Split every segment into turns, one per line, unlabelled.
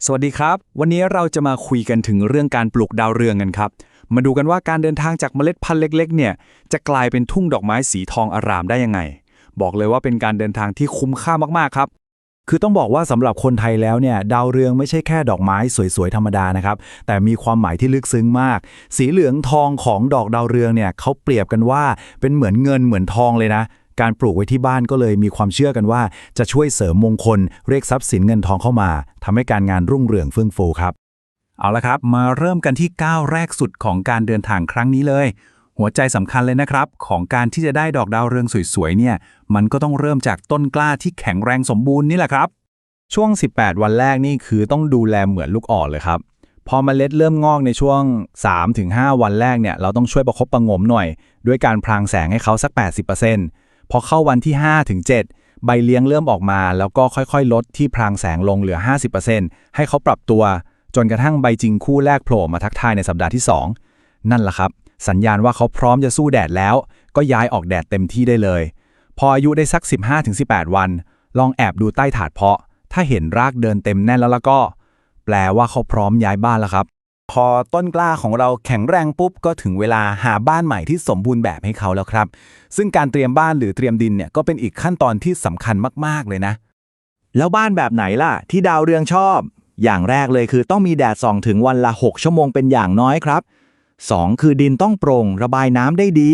สวัสดีครับวันนี้เราจะมาคุยกันถึงเรื่องการปลูกดาวเรืองกันครับมาดูกันว่าการเดินทางจากเมล็ดพันธุ์เล็กๆเนี่ยจะกลายเป็นทุ่งดอกไม้สีทองอารามได้ยังไงบอกเลยว่าเป็นการเดินทางที่คุ้มค่ามากๆครับ
คือต้องบอกว่าสำหรับคนไทยแล้วเนี่ยดาวเรืองไม่ใช่แค่ดอกไม้สวยๆธรรมดานะครับแต่มีความหมายที่ลึกซึ้งมากสีเหลืองทองของดอกดาวเรืองเนี่ยเขาเปรียบกันว่าเป็นเหมือนเงินเหมือนทองเลยนะการปลูกไว้ที่บ้านก็เลยมีความเชื่อกันว่าจะช่วยเสริมมงคลเรียกทรัพย์สินเงินทองเข้ามาทำให้การงานรุ่งเรืองเฟื่องฟูครับ
เอาละครับมาเริ่มกันที่ก้าวแรกสุดของการเดินทางครั้งนี้เลยหัวใจสำคัญเลยนะครับของการที่จะได้ดอกดาวเรืองสวยๆเนี่ยมันก็ต้องเริ่มจากต้นกล้าที่แข็งแรงสมบูรณ์นี่แหละครับ
ช่วง18วันแรกนี่คือต้องดูแลเหมือนลูกอ่อนเลยครับพอเมล็ดเริ่มงอกในช่วง 3-5 วันแรกเนี่ยเราต้องช่วยประคบประหงมหน่อยด้วยการพรางแสงให้เขาสัก 80%พอเข้าวันที่ 5-7 ใบเลี้ยงเริ่มออกมาแล้วก็ค่อยๆลดที่พรางแสงลงเหลือ 50% ให้เขาปรับตัวจนกระทั่งใบจริงคู่แรกโผล่มาทักทายในสัปดาห์ที่ 2นั่นแหละครับสัญญาณว่าเขาพร้อมจะสู้แดดแล้วก็ย้ายออกแดดเต็มที่ได้เลยพออายุได้สัก 15-18 วันลองแอบดูใต้ถาดเพาะถ้าเห็นรากเดินเต็มแน่นแล้วก็แปลว่าเขาพร้อมย้ายบ้านแล้วครับ
พอต้นกล้าของเราแข็งแรงปุ๊บก็ถึงเวลาหาบ้านใหม่ที่สมบูรณ์แบบให้เขาแล้วครับซึ่งการเตรียมบ้านหรือเตรียมดินเนี่ยก็เป็นอีกขั้นตอนที่สำคัญมากๆเลยนะแล้วบ้านแบบไหนล่ะที่ดาวเรืองชอบอย่างแรกเลยคือต้องมีแดดส่องถึงวันละ6ชั่วโมงเป็นอย่างน้อยครับ2คือดินต้องโปร่งระบายน้ำได้ดี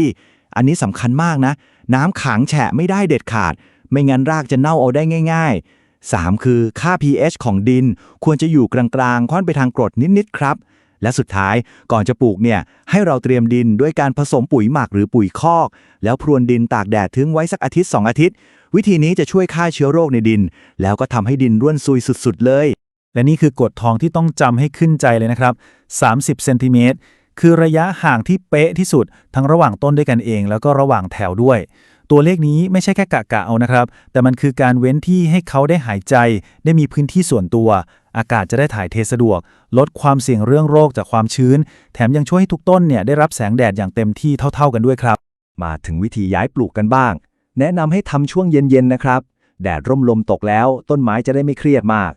อันนี้สำคัญมากนะน้ำขังแฉะไม่ได้เด็ดขาดไม่งั้นรากจะเน่าเอาได้ง่ายๆ3คือค่า pH ของดินควรจะอยู่กลางๆค่อนไปทางกรดนิดๆครับและสุดท้ายก่อนจะปลูกเนี่ยให้เราเตรียมดินด้วยการผสมปุ๋ยหมักหรือปุ๋ยคอกแล้วพรวนดินตากแดดทิ้งไว้สักอาทิตย์2อาทิตย์วิธีนี้จะช่วยฆ่าเชื้อโรคในดินแล้วก็ทำให้ดินร่วนซุยสุดๆเลย
และนี่คือกฎทองที่ต้องจำให้ขึ้นใจเลยนะครับ30เซนติเมตรคือระยะห่างที่เป๊ะที่สุดทั้งระหว่างต้นด้วยกันเองแล้วก็ระหว่างแถวด้วยตัวเลขนี้ไม่ใช่แค่กะเอานะครับแต่มันคือการเว้นที่ให้เขาได้หายใจได้มีพื้นที่ส่วนตัวอากาศจะได้ถ่ายเทสะดวกลดความเสี่ยงเรื่องโรคจากความชื้นแถมยังช่วยให้ทุกต้นเนี่ยได้รับแสงแดดอย่างเต็มที่เท่าๆกันด้วยครับ
มาถึงวิธีย้ายปลูกกันบ้างแนะนำให้ทำช่วงเย็นๆนะครับแดดร่มลมตกแล้วต้นไม้จะได้ไม่เครียดมาก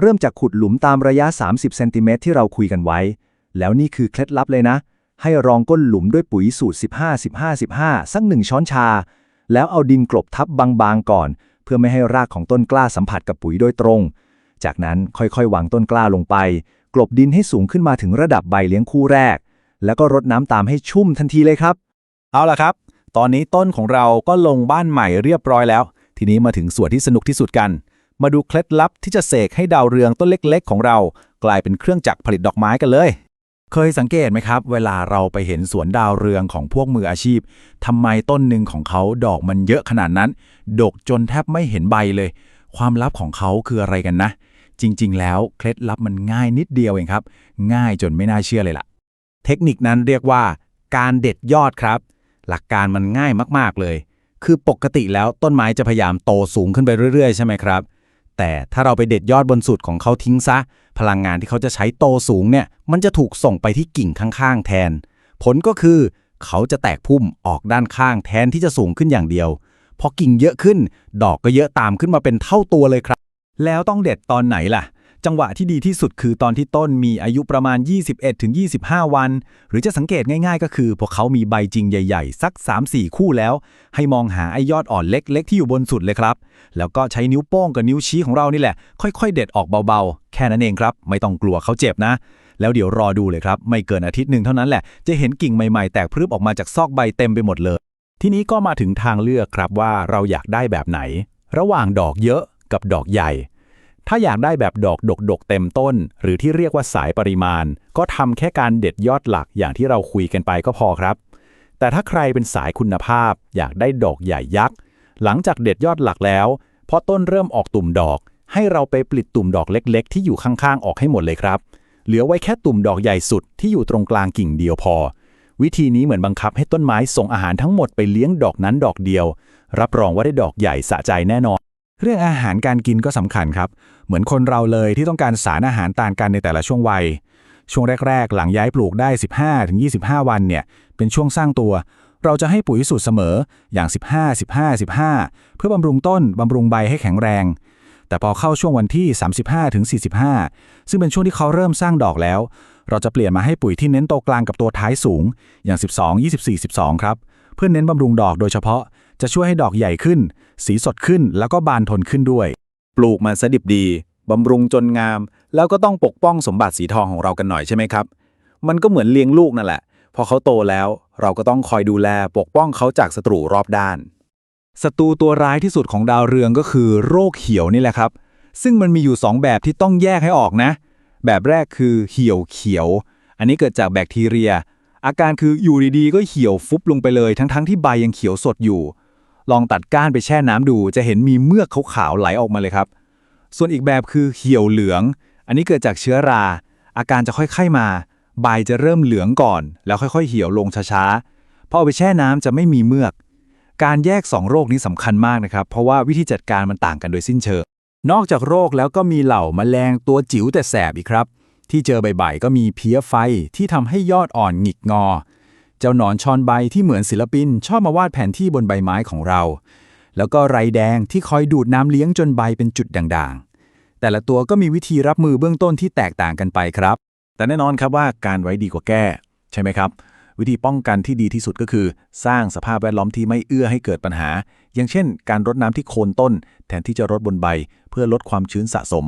เริ่มจากขุดหลุมตามระยะ30เซนติเมตรที่เราคุยกันไว้แล้วนี่คือเคล็ดลับเลยนะให้รองก้นหลุมด้วยปุ๋ยสูตร15-15-15สัก1ช้อนชาแล้วเอาดินกลบทับบางๆก่อนเพื่อไม่ให้รากของต้นกล้าสัมผัสกับปุ๋ยโดยตรงจากนั้นค่อยๆวางต้นกล้าลงไปกลบดินให้สูงขึ้นมาถึงระดับใบเลี้ยงคู่แรกแล้วก็รดน้ำตามให้ชุ่มทันทีเลยครับ
เอาล่ะครับตอนนี้ต้นของเราก็ลงบ้านใหม่เรียบร้อยแล้วทีนี้มาถึงส่วนที่สนุกที่สุดกันมาดูเคล็ดลับที่จะเสกให้ดาวเรืองต้นเล็กๆของเรากลายเป็นเครื่องจักรผลิตดอกไม้กันเลยเคยสังเกตไหมครับเวลาเราไปเห็นสวนดาวเรืองของพวกมืออาชีพทำไมต้นหนึ่งของเขาดอกมันเยอะขนาดนั้นดกจนแทบไม่เห็นใบเลยความลับของเขาคืออะไรกันนะจริงๆแล้วเคล็ดลับมันง่ายนิดเดียวเองครับง่ายจนไม่น่าเชื่อเลยล่ะเทคนิคนั้นเรียกว่าการเด็ดยอดครับหลักการมันง่ายมากๆเลยคือปกติแล้วต้นไม้จะพยายามโตสูงขึ้นไปเรื่อยๆใช่ไหมครับแต่ถ้าเราไปเด็ดยอดบนสุดของเขาทิ้งซะพลังงานที่เขาจะใช้โตสูงเนี่ยมันจะถูกส่งไปที่กิ่งข้างๆแทนผลก็คือเขาจะแตกพุ่มออกด้านข้างแทนที่จะสูงขึ้นอย่างเดียวพอกิ่งเยอะขึ้นดอกก็เยอะตามขึ้นมาเป็นเท่าตัวเลยครับแล้วต้องเด็ดตอนไหนล่ะจังหวะที่ดีที่สุดคือตอนที่ต้นมีอายุประมาณ 21-25 วันหรือจะสังเกตง่ายๆก็คือพอเขามีใบจริงใหญ่ๆสัก 3-4 คู่แล้วให้มองหาไอ้ยอดอ่อนเล็กๆที่อยู่บนสุดเลยครับแล้วก็ใช้นิ้วโป้งกับนิ้วชี้ของเรานี่แหละค่อยๆเด็ดออกเบาๆแค่นั้นเองครับไม่ต้องกลัวเขาเจ็บนะแล้วเดี๋ยวรอดูเลยครับไม่เกินอาทิตย์หนึ่งเท่านั้นแหละจะเห็นกิ่งใหม่ๆแตกพรึบออกมาจากซอกใบเต็มไปหมดเลยทีนี้ก็มาถึงทางเลือกครับว่าเราอยากได้แบบไหนระหว่างดอกเยอะกับดอกใหญ่ถ้าอยากได้แบบดอกดกๆเต็มต้นหรือที่เรียกว่าสายปริมาณก็ทำแค่การเด็ดยอดหลักอย่างที่เราคุยกันไปก็พอครับแต่ถ้าใครเป็นสายคุณภาพอยากได้ดอกใหญ่ยักษ์หลังจากเด็ดยอดหลักแล้วพอต้นเริ่มออกตุ่มดอกให้เราไปปลิดตุ่มดอกเล็กๆที่อยู่ข้างๆออกให้หมดเลยครับเหลือไว้แค่ตุ่มดอกใหญ่สุดที่อยู่ตรงกลางกิ่งเดียวพอวิธีนี้เหมือนบังคับให้ต้นไม้ส่งอาหารทั้งหมดไปเลี้ยงดอกนั้นดอกเดียวรับรองว่าได้ดอกใหญ่สะใจแน่นอนเรื่องอาหารการกินก็สำคัญครับเหมือนคนเราเลยที่ต้องการสารอาหารต่างกันในแต่ละช่วงวัยช่วงแรกๆหลังย้ายปลูกได้ 15-25 วันเนี่ยเป็นช่วงสร้างตัวเราจะให้ปุ๋ยสูตรเสมออย่าง15-15-15เพื่อบำรุงต้นบำรุงใบให้แข็งแรง แต่พอเข้าช่วงวันที่ 35 ถึง 45 ซึ่งเป็นช่วงที่เขาเริ่มสร้างดอกแล้ว เราจะเปลี่ยนมาให้ปุ๋ยที่เน้นโตกลางกับตัวท้ายสูง อย่าง 12 24 12 ครับ เพื่อเน้นบำรุงดอกโดยเฉพาะ จะช่วยให้ดอกใหญ่ขึ้น สีสดขึ้น แล้วก็บานทนขึ้นด้วย
ปลูกมันซะดิบดีบำรุงจนงาม แล้วก็ต้องปกป้องสมบัติสีทองของเรากันหน่อยใช่ไหมครับ มันก็เหมือนเลี้ยงลูกนั่นแหละ พอเขาโตแล้ว เราก็ต้องคอยดูแลปกป้องเขาจากศัตรูรอบด้าน
ศัตรูตัวร้ายที่สุดของดาวเรืองก็คือโรคเหี่ยวนี่แหละครับ ซึ่งมันมีอยู่ 2 แบบที่ต้องแยกให้ออกนะ แบบแรกคือเหี่ยวเขียว อันนี้เกิดจากแบคทีเรีย อาการคืออยู่ดีๆก็เหี่ยวฟุบลงไปเลยทั้งที่ใบยังเขียวสดอยู่ ลองตัดก้านไปแช่น้ำดูจะเห็นมีเมือกขาวๆไหลออกมาเลยครับ ส่วนอีกแบบคือเหี่ยวเหลือง อันนี้เกิดจากเชื้อรา อาการจะค่อยๆมา ใบจะเริ่มเหลืองก่อน แล้วค่อยๆเหี่ยวลงช้าๆพอเอาไปแช่น้ำจะไม่มีเมือก การแยก 2 โรคนี้สำคัญมากนะครับ เพราะว่าวิธีจัดการมันต่างกันโดยสิ้นเชิง นอกจากโรคแล้วก็มีเหล่าแมลงตัวจิ๋วแต่แสบอีกครับ ที่เจอบ่อยๆก็มีเพี้ยไฟที่ทำให้ยอดอ่อนหงิกงอ เจ้าหนอนชอนใบที่เหมือนศิลปินชอบมาวาดแผนที่บนใบไม้ของเรา แล้วก็ไรแดงที่คอยดูดน้ำเลี้ยงจนใบเป็นจุดด่างๆ แต่ละตัวก็มีวิธีรับมือเบื้องต้นที่แตกต่างกันไปครับ
แต่แน่นอนครับว่าการไว้ดีกว่าแก้ใช่ไหมครับวิธีป้องกันที่ดีที่สุดก็คือ สร้างสภาพแวดล้อมที่ไม่เอื้อให้เกิดปัญหา อย่างเช่น การรดน้ำที่โคนต้นแทนที่จะรดบนใบเพื่อลดความชื้นสะสม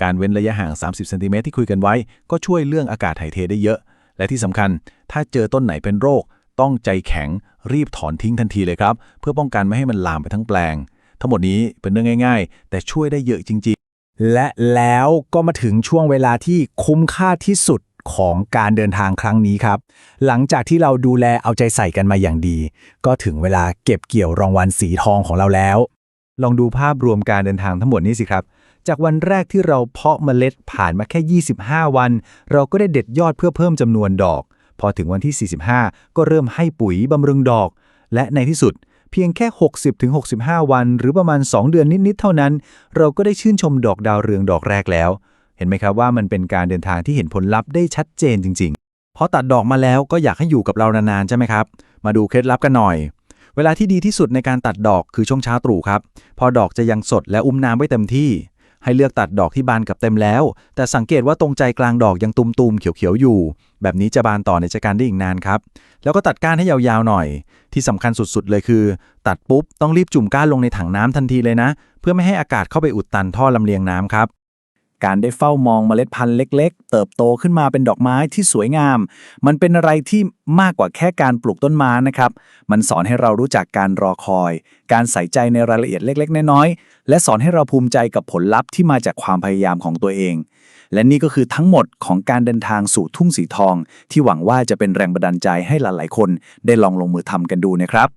การเว้นระยะห่าง30 เซนติเมตรที่คุยกันไว้ก็ช่วยเรื่องอากาศถ่ายเทได้เยอะ และที่สำคัญถ้าเจอต้นไหนเป็นโรคต้องใจแข็งรีบถอนทิ้งทันทีเลยครับเพื่อป้องกันไม่ให้มันลามไปทั้งแปลงทั้งหมดนี้เป็นเรื่องง่ายๆแต่ช่วยได้เยอะจริงๆ
และแล้วก็มาถึงช่วงเวลาที่คุ้มค่าที่สุดของการเดินทางครั้งนี้ครับ หลังจากที่เราดูแลเอาใจใส่กันมาอย่างดี ก็ถึงเวลาเก็บเกี่ยวรางวัลสีทองของเราแล้ว ลองดูภาพรวมการเดินทางทั้งหมดนี้สิครับ จากวันแรกที่เราเพาะเมล็ดผ่านมาแค่ 25 วัน เราก็ได้เด็ดยอดเพื่อเพิ่มจำนวนดอก พอถึงวันที่ 45 ก็เริ่มให้ปุ๋ยบำรุงดอก และในที่สุดเพียงแค่ 60-65 วัน หรือประมาณ 2 เดือนนิดๆเท่านั้น เราก็ได้ชื่นชมดอกดาวเรืองดอกแรกแล้ว เห็นไหมครับว่ามันเป็นการเดินทางที่เห็นผลลัพธ์ได้ชัดเจนจริงๆ พอตัดดอกมาแล้วก็อยากให้อยู่กับเรานานๆใช่ไหมครับ มาดูเคล็ดลับกันหน่อย เวลาที่ดีที่สุดในการตัดดอกคือช่วงเช้าตรู่ครับ พอดอกจะยังสดและอุ้มน้ำไว้เต็มที่ ให้เลือกตัดดอกที่บานกับเต็มแล้ว แต่สังเกตว่าตรงใจกลางดอกยังตุมๆเขียวๆอยู่ แบบนี้จะบานต่อในการได้อีกนานครับ แล้วก็ตัดก้านให้ยาวๆหน่อย ที่สำคัญสุดๆเลยคือ ตัดปุ๊บต้องรีบจุ่มก้านลงในถังน้ำทันทีเลยนะ เพื่อไม่ให้อากาศเข้าไปอุดตันท่อลำเลียงน้ำครับ การได้เฝ้ามองเมล็ดพันธุ์เล็กๆเติบโตขึ้นมาเป็นดอกไม้ที่สวยงาม มันเป็นอะไรที่มากกว่าแค่การปลูกต้นไม้นะครับ มันสอนให้เรารู้จักการรอคอย การใส่ใจในรายละเอียดเล็กๆน้อยๆและสอนให้เราภูมิใจกับผลลัพธ์ที่มาจากความพยายามของตัวเอง และนี่ก็คือทั้งหมดของการเดินทางสู่ทุ่งสีทองที่หวังว่าจะเป็นแรงบันดาลใจให้หลายๆคนได้ลองลงมือทำกันดูนะครับ